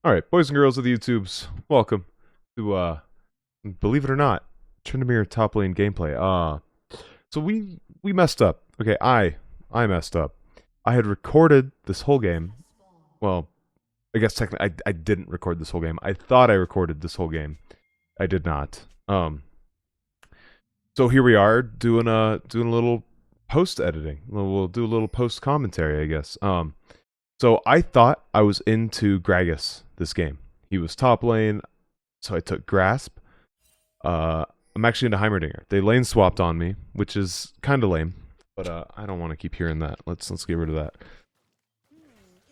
All right, boys and girls of the YouTubes, welcome to believe it or not, Tryndamere top lane gameplay. So we messed up. Okay, I messed up. I had recorded this whole game. Well, I guess technically I didn't record this whole game. I thought I recorded this whole game. I did not. So here we are doing a little post editing. We'll do a little post commentary, I guess. So I thought I was into Gragas this game. He was top lane, so I took Grasp. I'm actually into Heimerdinger. They lane swapped on me, which is kind of lame, but I don't want to keep hearing that. Let's get rid of that.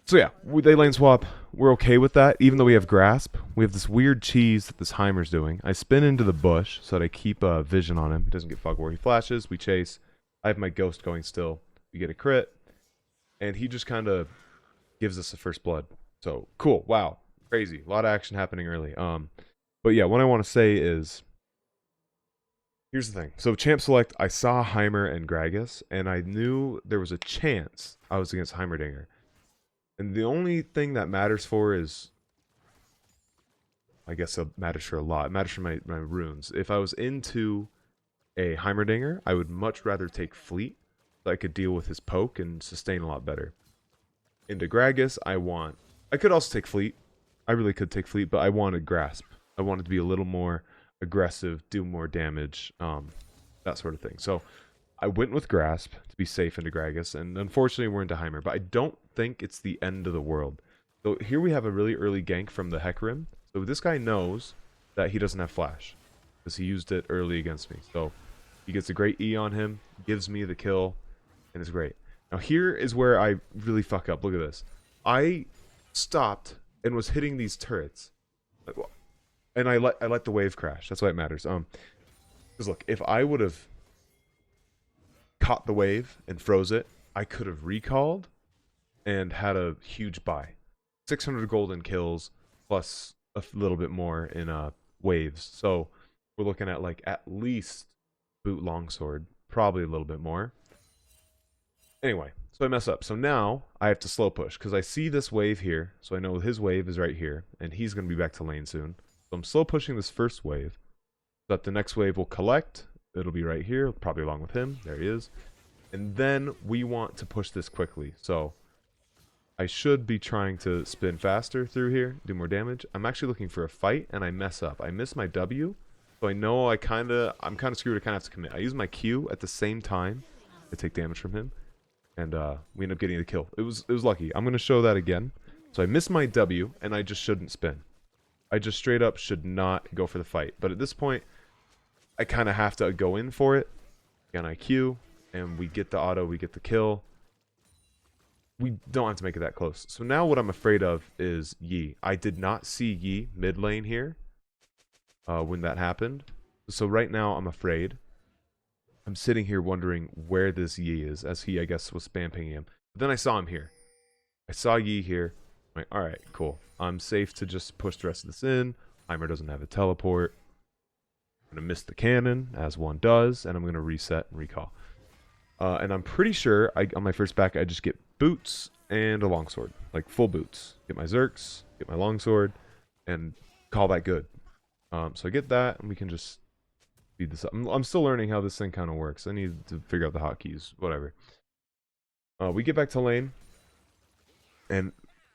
So yeah, they lane swap. We're okay with that, even though we have Grasp. We have this weird cheese that this Heimer's doing. I spin into the bush so that I keep vision on him. He doesn't get fucked where he flashes. We chase. I have my Ghost going still. We get a crit, and he just kind of gives us the first blood. So cool. Wow. Crazy. A lot of action happening early. But yeah, what I want to say is, here's the thing. So champ select, I saw Heimer and Gragas, and I knew there was a chance I was against Heimerdinger. And the only thing that matters for is, I guess it matters for a lot. It matters for my runes. If I was into a Heimerdinger, I would much rather take Fleet, so I could deal with his poke and sustain a lot better. Into Gragas, I could also take Fleet. I really could take Fleet, but I wanted Grasp. I wanted to be a little more aggressive, do more damage, that sort of thing. So I went with Grasp to be safe into Gragas, and unfortunately we're into Heimer, but I don't think it's the end of the world. So here we have a really early gank from the Hecarim. So this guy knows that he doesn't have Flash, because he used it early against me. So he gets a great E on him, gives me the kill, and it's great. Now here is where I really fuck up. Look at this. I stopped and was hitting these turrets, and I let the wave crash. That's why it matters. Because look, if I would have caught the wave and froze it, I could have recalled and had a huge buy. 600 golden kills plus a little bit more in waves. So we're looking at like at least boot longsword, probably a little bit more. Anyway, so I mess up. So now I have to slow push because I see this wave here. So I know his wave is right here, and he's going to be back to lane soon. So I'm slow pushing this first wave so that the next wave will collect. It'll be right here, probably along with him. There he is. And then we want to push this quickly. So I should be trying to spin faster through here, do more damage. I'm actually looking for a fight, and I mess up. I miss my W, so I know I'm kind of screwed. I kind of have to commit. I use my Q at the same time to take damage from him. And we end up getting the kill. It was lucky. I'm going to show that again. So I missed my W, and I just shouldn't spin. I just straight up should not go for the fight. But at this point, I kind of have to go in for it. Again, I Q, and we get the auto, we get the kill. We don't have to make it that close. So now what I'm afraid of is Yi. I did not see Yi mid lane here when that happened. So right now I'm afraid. I'm sitting here wondering where this Yi is, as he, I guess, was spam pinging him. But then I saw him here. I saw Yi here. I'm like, alright, cool. I'm safe to just push the rest of this in. Heimer doesn't have a teleport. I'm going to miss the cannon, as one does, and I'm going to reset and recall. And I'm pretty sure, on my first back, I just get boots and a longsword. Like, full boots. Get my Zerks, get my longsword, and call that good. So I get that, and we can just speed this up. I'm still learning how this thing kind of works. I need to figure out the hotkeys, whatever. We get back to lane, and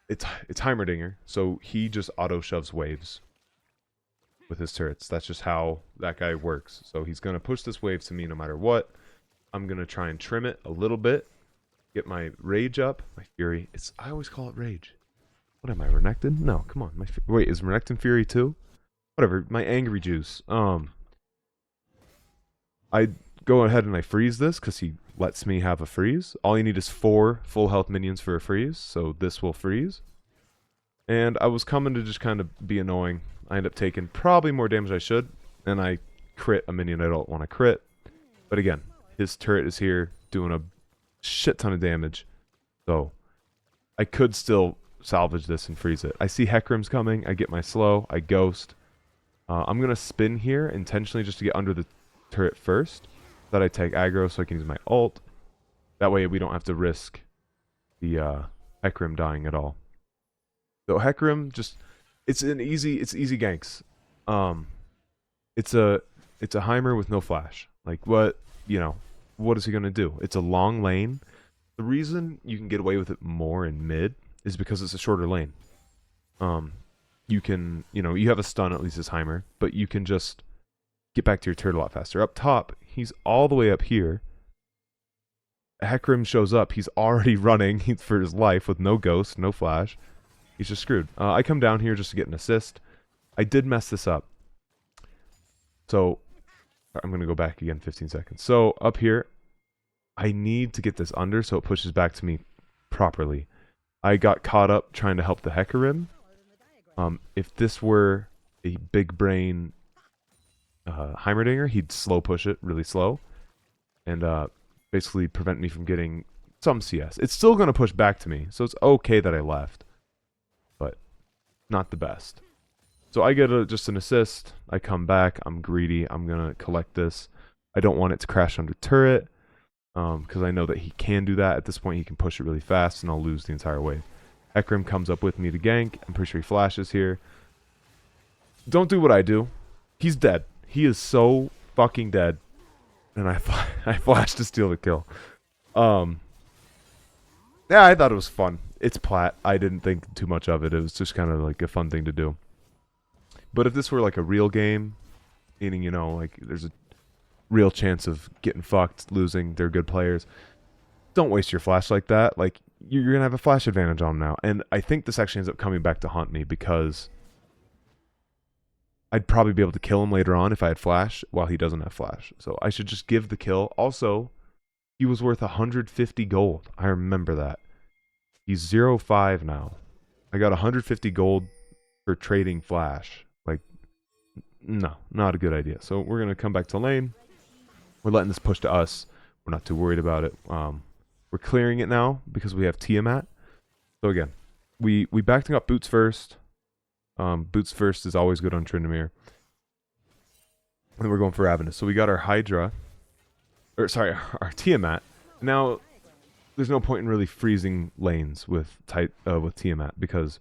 it's Heimerdinger, so he just auto-shoves waves with his turrets. That's just how that guy works. So he's going to push this wave to me no matter what. I'm going to try and trim it a little bit, get my rage up, my fury. I always call it rage. What am I, Renekton? No, come on. Wait, is Renekton fury too? Whatever, my angry juice. I go ahead and I freeze this because he lets me have a freeze. All you need is 4 full health minions for a freeze, so this will freeze. And I was coming to just kind of be annoying. I end up taking probably more damage I should, and I crit a minion I don't want to crit. But again, his turret is here doing a shit ton of damage, so I could still salvage this and freeze it. I see Hecarim's coming. I get my slow. I ghost. I'm going to spin here intentionally just to get under the turret first, that I take aggro so I can use my ult. That way we don't have to risk the Hecarim dying at all. So Hecarim, just It's easy ganks. Um, it's a Heimer with no flash. Like what what is he gonna do? It's a long lane. The reason you can get away with it more in mid is because it's a shorter lane. You can you have a stun at least as Heimer, but you can just get back to your turret a lot faster. Up top, he's all the way up here. Hecarim shows up. He's already running for his life with no ghost, no flash. He's just screwed. I come down here just to get an assist. I did mess this up. So, I'm going to go back again 15 seconds. So, up here, I need to get this under so it pushes back to me properly. I got caught up trying to help the Hecarim. If this were a big brain Heimerdinger, he'd slow push it really slow. And basically prevent me from getting some CS. It's still going to push back to me, so it's okay that I left. But not the best. So I get just an assist. I come back. I'm greedy. I'm going to collect this. I don't want it to crash under turret because I know that he can do that. At this point, he can push it really fast, and I'll lose the entire wave. Hecarim comes up with me to gank. I'm pretty sure he flashes here. Don't do what I do. He's dead. He is so fucking dead. And I flashed to steal the kill. Yeah, I thought it was fun. It's plat. I didn't think too much of it. It was just kind of like a fun thing to do. But if this were like a real game, meaning, like there's a real chance of getting fucked, losing, they're good players, don't waste your flash like that. Like, you're going to have a flash advantage on now. And I think this actually ends up coming back to haunt me because I'd probably be able to kill him later on if I had flash while he doesn't have flash. So I should just give the kill. Also, he was worth 150 gold. I remember that. He's 0-5 now. I got 150 gold for trading flash. Like, no, not a good idea. So we're going to come back to lane. We're letting this push to us. We're not too worried about it. We're clearing it now because we have Tiamat. So again, we backed up boots first. Boots first is always good on Tryndamere. And then we're going for Ravenous. So we got our Hydra. Or sorry, our Tiamat. Now, there's no point in really freezing lanes with Tiamat because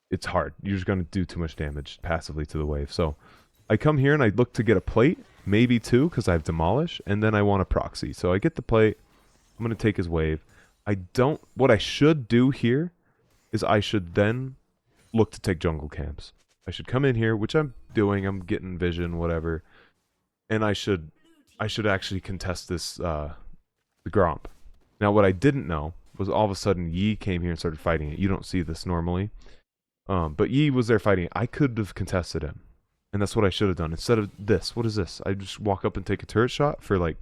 it's hard. You're just going to do too much damage passively to the wave. So I come here and I look to get a plate, maybe two, because I have Demolish, and then I want a proxy. So I get the plate. I'm going to take his wave. What I should do here is I should then look to take jungle camps. I should come in here, which I'm doing. I'm getting vision, whatever. And I should actually contest this, the Gromp. Now, what I didn't know was all of a sudden Yi came here and started fighting it. You don't see this normally. But Yi was there fighting it. I could have contested him. And that's what I should have done. Instead of this, what is this? I just walk up and take a turret shot for, like,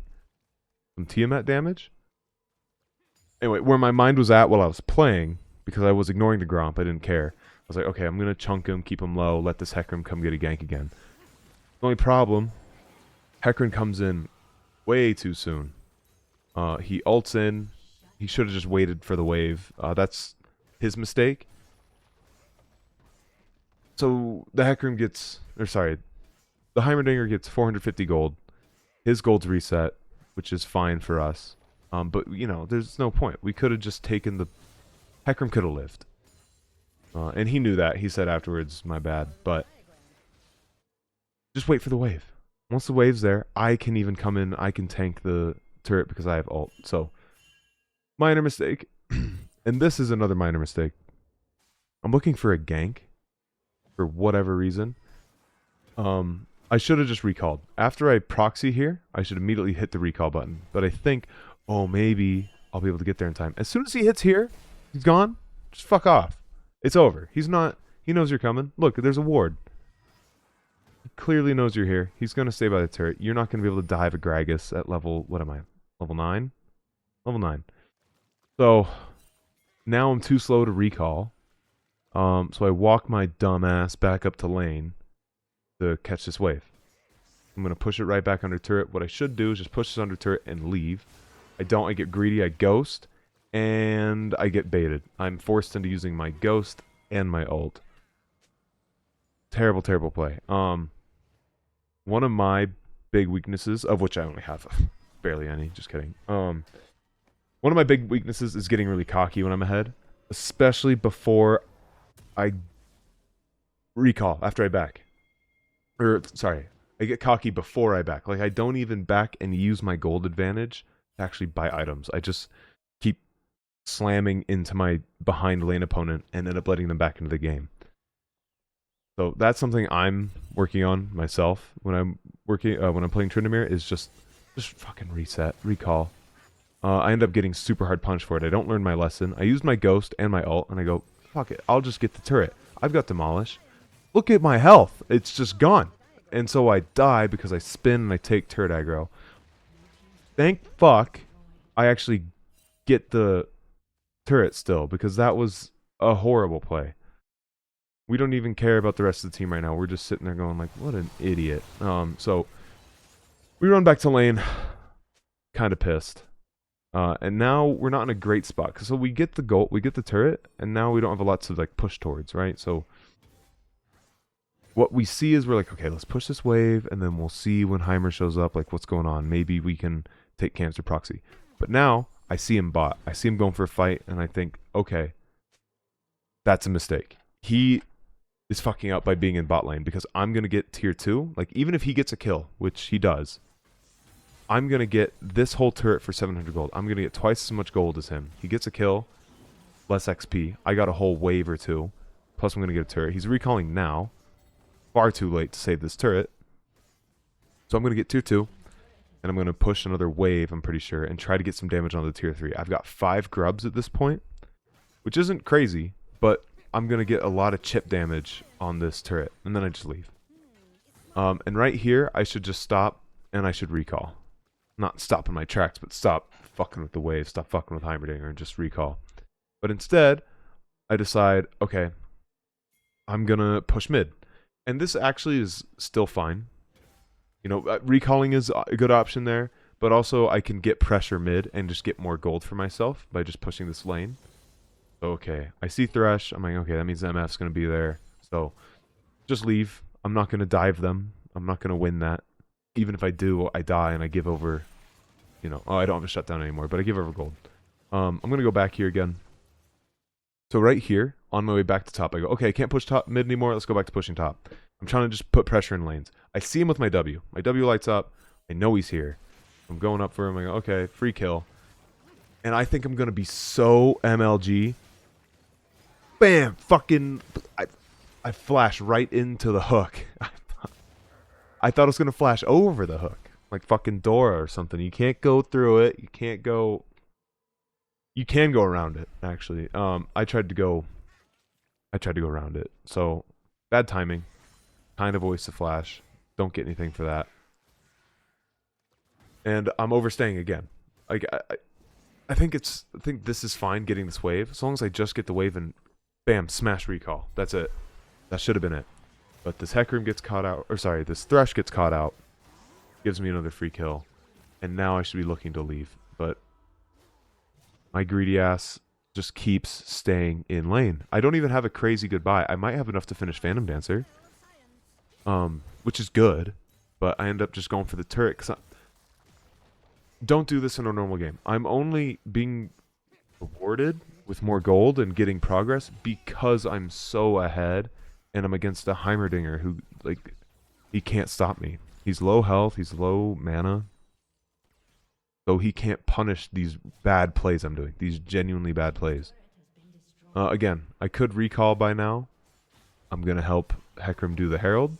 some Tiamat damage? Anyway, where my mind was at while I was playing, because I was ignoring the Gromp, I didn't care. I was like, okay, I'm going to chunk him, keep him low, let this Hecarim come get a gank again. The only problem, Hecarim comes in way too soon. He ults in. He should have just waited for the wave. That's his mistake. So the Hecarim gets, the Heimerdinger gets 450 gold. His gold's reset, which is fine for us. But, there's no point. We could have just taken the... Hecarim could have lived. And he knew that. He said afterwards, my bad. But just wait for the wave. Once the wave's there, I can even come in. I can tank the turret because I have ult. So, minor mistake. And this is another minor mistake. I'm looking for a gank. For whatever reason. I should have just recalled. After I proxy here, I should immediately hit the recall button. But I think, maybe I'll be able to get there in time. As soon as he hits here, he's gone. Just fuck off. It's over. He knows you're coming. Look, there's a ward. He clearly knows you're here. He's going to stay by the turret. You're not going to be able to dive a Gragas at level, what am I? Level 9? Level 9. So, now I'm too slow to recall. So I walk my dumb ass back up to lane to catch this wave. I'm going to push it right back under turret. What I should do is just push this under turret and leave. I get greedy, I ghost, and I get baited. I'm forced into using my ghost and my ult. Terrible, terrible play. One of my big weaknesses, of which I only have barely any, just kidding. One of my big weaknesses is getting really cocky when I'm ahead, especially before I recall after I back. Or, sorry, I get cocky before I back. Like, I don't even back and use my gold advantage to actually buy items. I just keep slamming into my behind lane opponent and end up letting them back into the game. So that's something I'm working on myself when I'm when I'm playing Tryndamere, is just fucking reset, recall. I end up getting super hard punished for it. I don't learn my lesson. I used my ghost and my ult, and I go, fuck it, I'll just get the turret. I've got demolish. Look at my health. It's just gone. And so I die because I spin and I take turret aggro. Thank fuck I actually get the turret still, because that was a horrible play. We don't even care about the rest of the team right now. We're just sitting there going like, what an idiot. So we run back to lane, kind of pissed. And now we're not in a great spot. So we get the goal, we get the turret, and now we don't have a lot to like push towards, right? So what we see is we're like, okay, let's push this wave, and then we'll see when Heimer shows up, like what's going on. Maybe we can take cancer proxy. But now I see him bot. I see him going for a fight, and I think, okay, that's a mistake. He is fucking up by being in bot lane, because I'm going to get tier 2. Like, even if he gets a kill, which he does, I'm going to get this whole turret for 700 gold. I'm going to get twice as much gold as him. He gets a kill, less XP. I got a whole wave or 2. Plus I'm going to get a turret. He's recalling now. Far too late to save this turret. So I'm going to get tier 2. And I'm going to push another wave, I'm pretty sure, and try to get some damage on the tier 3. I've got 5 grubs at this point, which isn't crazy, but I'm going to get a lot of chip damage on this turret. And then I just leave. And right here, I should just stop, and I should recall. Not stop in my tracks, but stop fucking with the wave, stop fucking with Heimerdinger, and just recall. But instead, I decide, okay, I'm going to push mid. And this actually is still fine. You know, recalling is a good option there, but also I can get pressure mid and just get more gold for myself by just pushing this lane. Okay, I see Thresh. I'm like, okay, that means MF's going to be there. So just leave. I'm not going to dive them. I'm not going to win that. Even if I do, I die and I give over, you know, oh, I don't have a shutdown anymore, but I give over gold. I'm going to go back here again. So right here, on my way back to top, I go, okay, I can't push top mid anymore. Let's go back to pushing top. I'm trying to just put pressure in lanes. I see him with my W. My W lights up. I know he's here. I'm going up for him. I go, okay, free kill. And I think I'm going to be so MLG. Bam! Fucking... I flash right into the hook. I thought it was going to flash over the hook. Like fucking Dora or something. You can't go through it. You can't go... You can go around it, actually. I tried to go around it. So, bad timing. Kind of voice the flash. Don't get anything for that. And I'm overstaying again. Like I think this is fine getting this wave. As long as I just get the wave and bam, smash recall. That's it. That should have been it. But this Hecarim gets caught out, or sorry, this Thresh gets caught out. Gives me another free kill. And now I should be looking to leave. But my greedy ass just keeps staying in lane. I don't even have a crazy goodbye. I might have enough to finish Phantom Dancer. Which is good. But I end up just going for the turret. Because don't do this in a normal game. I'm only being rewarded with more gold and getting progress because I'm so ahead. And I'm against a Heimerdinger who, like, he can't stop me. He's low health. He's low mana. So he can't punish these bad plays I'm doing. These genuinely bad plays. Again, I could recall by now. I'm going to help Hecarim do the Herald.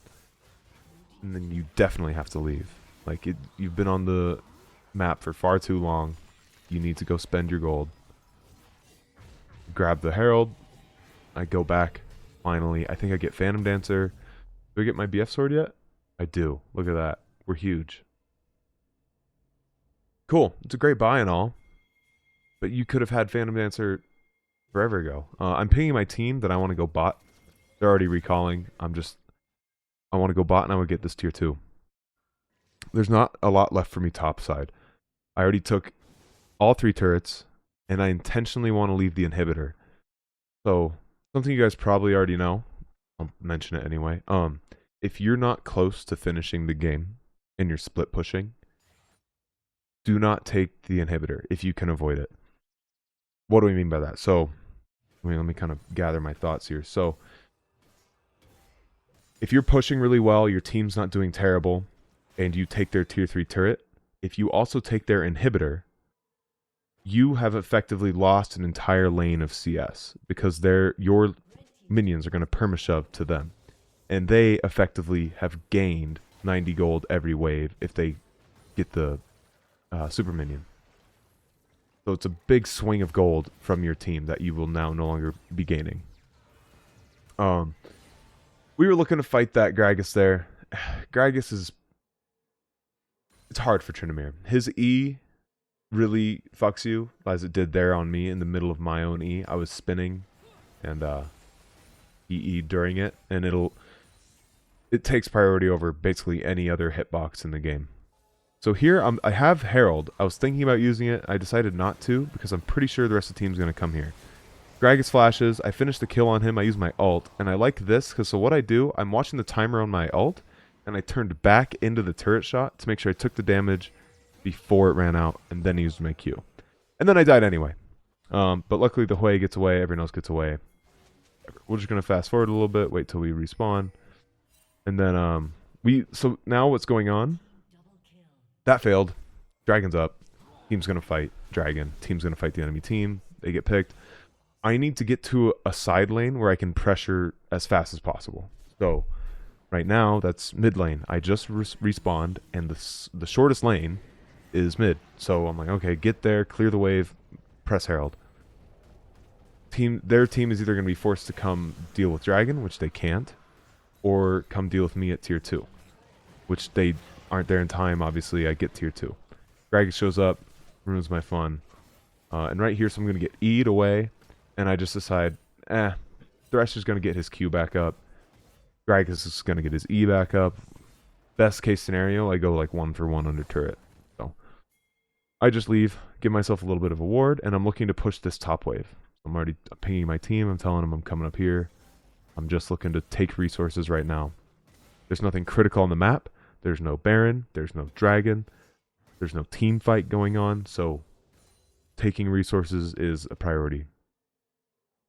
And then you definitely have to leave. Like, you've been on the map for far too long. You need to go spend your gold. Grab the Herald. I go back. Finally. I think I get Phantom Dancer. Do I get my BF sword yet? I do. Look at that. We're huge. Cool. It's a great buy and all. But you could have had Phantom Dancer forever ago. I'm pinging my team that I want to go bot. They're already recalling. I want to go bot and I would get this tier 2. There's not a lot left for me top side. I already took all 3 turrets. And I intentionally want to leave the inhibitor. So, something you guys probably already know. I'll mention it anyway. If you're not close to finishing the game and you're split pushing, do not take the inhibitor if you can avoid it. What do I mean by that? So, let me kind of gather my thoughts here. So, if you're pushing really well, your team's not doing terrible, and you take their tier 3 turret, if you also take their inhibitor, you have effectively lost an entire lane of CS because your minions are going to perma-shove to them. And they effectively have gained 90 gold every wave if they get the super minion. So it's a big swing of gold from your team that you will now no longer be gaining. We were looking to fight that Gragas there. Gragas is... It's hard for Tryndamere. His E really fucks you, as it did there on me in the middle of my own E. I was spinning, and he E during it, and it takes priority over basically any other hitbox in the game. So here, I have Herald. I was thinking about using it. I decided not to, because I'm pretty sure the rest of the team's going to come here. Gragas flashes. I finish the kill on him. I use my ult, and I like this, because so what I do, I'm watching the timer on my ult, and I turned back into the turret shot to make sure I took the damage before it ran out, and then used my Q. And then I died anyway. But luckily the Hui gets away, everyone else gets away. We're just going to fast forward a little bit, wait till we respawn. And then, so now what's going on? That failed. Dragon's up. Team's going to fight Dragon. Team's going to fight the enemy team. They get picked. I need to get to a side lane where I can pressure as fast as possible. So, right now, that's mid lane. I just respawned, and the shortest lane is mid. So I'm like, okay, get there, clear the wave, press Herald. Their team is either going to be forced to come deal with Dragon, which they can't, or come deal with me at tier 2, which they aren't there in time. Obviously, I get tier 2. Gragas shows up, ruins my fun. And right here, so I'm going to get E'd away, and I just decide, Thresher's going to get his Q back up. Gragas is going to get his E back up. Best case scenario, I go like 1 for 1 under turret. So I just leave, give myself a little bit of a ward, and I'm looking to push this top wave. I'm already pinging my team. I'm telling them I'm coming up here. I'm just looking to take resources right now. There's nothing critical on the map. There's no Baron. There's no Dragon. There's no team fight going on. So taking resources is a priority.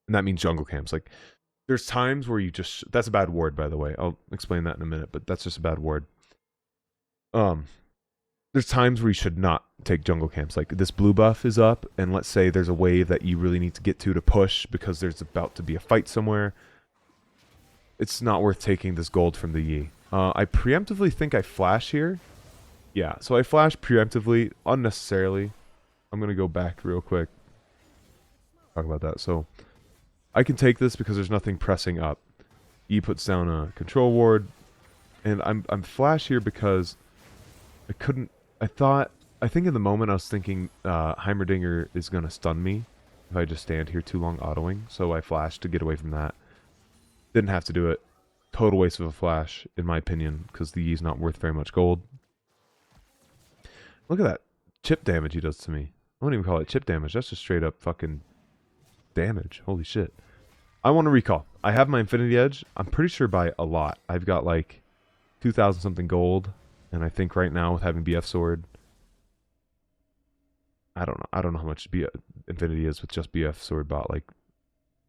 And that means jungle camps. Like, there's times where you just... That's a bad ward, by the way. I'll explain that in a minute, but that's just a bad ward. There's times where you should not take jungle camps. Like, this blue buff is up, and let's say there's a wave that you really need to get to push because there's about to be a fight somewhere. It's not worth taking this gold from the Yi. I preemptively think I flash here. Yeah, so I flash preemptively, unnecessarily. I'm going to go back real quick. Talk about that. So, I can take this because there's nothing pressing up. E puts down a control ward, and I'm flash here because I couldn't... I think in the moment I was thinking Heimerdinger is going to stun me if I just stand here too long autoing, so I flashed to get away from that. Didn't have to do it. Total waste of a flash, in my opinion, because the Yi's not worth very much gold. Look at that chip damage he does to me. I wouldn't even call it chip damage, that's just straight up fucking damage. Holy shit. I want to recall. I have my Infinity Edge, I'm pretty sure by a lot. I've got like 2,000 something gold. And I think right now with having BF Sword, I don't know how much Infinity is with just BF Sword bought, like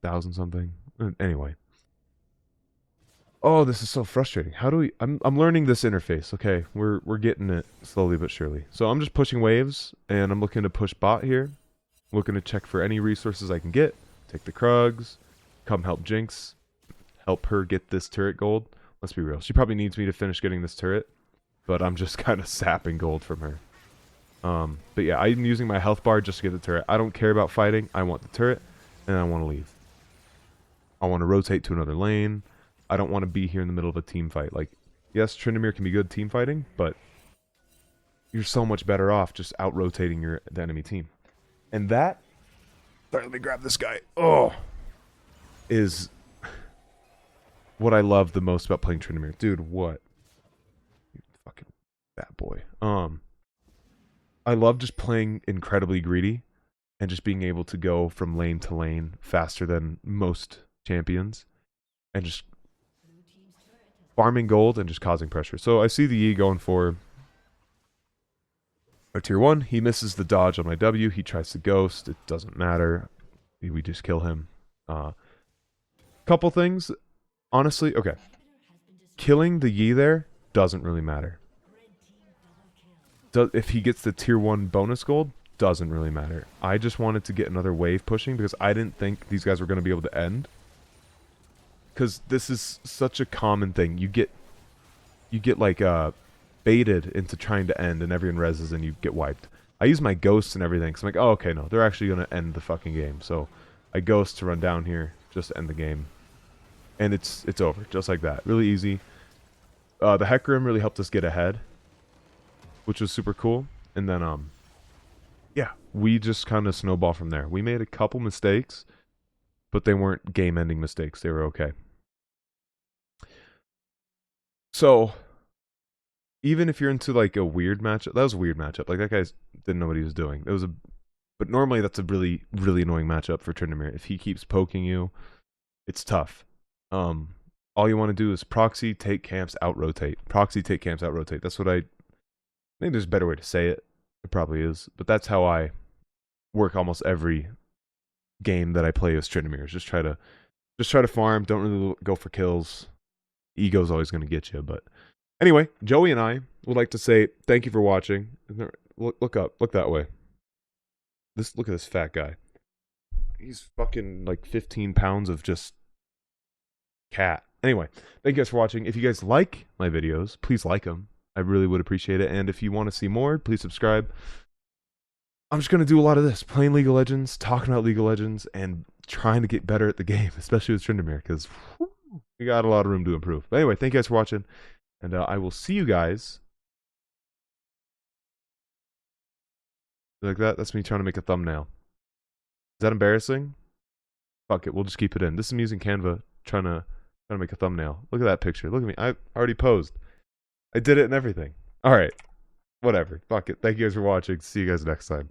1,000 something. Anyway. Oh, this is so frustrating. How do we... I'm learning this interface. Okay, we're getting it slowly but surely. So I'm just pushing waves, and I'm looking to push bot here. Looking to check for any resources I can get. Take the Krugs. Come help Jinx. Help her get this turret gold. Let's be real. She probably needs me to finish getting this turret. But I'm just kind of sapping gold from her. But yeah, I'm using my health bar just to get the turret. I don't care about fighting. I want the turret, and I want to leave. I want to rotate to another lane. I don't want to be here in the middle of a team fight. Like, yes, Tryndamere can be good team fighting, but you're so much better off just out-rotating the enemy team. And that... Sorry, let me grab this guy. Oh! Is what I love the most about playing Tryndamere. Dude, what? Fucking fat boy. I love just playing incredibly greedy and just being able to go from lane to lane faster than most champions and just farming gold and just causing pressure. So I see the E going for a tier 1. He misses the dodge on my W. He tries to ghost. It doesn't matter. We just kill him. Couple things. Honestly, okay. killing the Yi there doesn't really matter. If he gets the tier 1 bonus gold, doesn't really matter. I just wanted to get another wave pushing because I didn't think these guys were going to be able to end. Because this is such a common thing. You get like baited into trying to end, and everyone reses and you get wiped. I use my ghosts and everything, so I'm like, oh, okay, no, they're actually going to end the fucking game. So I ghost to run down here, just to end the game. And it's over, just like that. Really easy. The Hecarim really helped us get ahead, which was super cool. And then, yeah, we just kind of snowball from there. We made a couple mistakes, but they weren't game-ending mistakes. They were okay. So, even if you're into like a weird matchup, that was a weird matchup. Like that guy didn't know what he was doing. But normally that's a really, really annoying matchup for Tryndamere. If he keeps poking you, it's tough. All you want to do is proxy, take camps, out rotate. Proxy, take camps, out rotate. That's what I think. There's a better way to say it. It probably is, but that's how I work almost every game that I play as Tryndamere. Just try to farm. Don't really go for kills. Ego's always going to get you, but anyway, Joey and I would like to say thank you for watching. Look up. Look that way. Look at this fat guy. He's fucking like 15 pounds of just cat. Anyway, thank you guys for watching. If you guys like my videos, please like them. I really would appreciate it. And if you want to see more, please subscribe. I'm just going to do a lot of this. Playing League of Legends, talking about League of Legends, and trying to get better at the game, especially with Tryndamere, because we got a lot of room to improve. But anyway, thank you guys for watching. And I will see you guys. Like that? That's me trying to make a thumbnail. Is that embarrassing? Fuck it. We'll just keep it in. This is me using Canva trying to make a thumbnail. Look at that picture. Look at me. I already posed. I did it and everything. All right. Whatever. Fuck it. Thank you guys for watching. See you guys next time.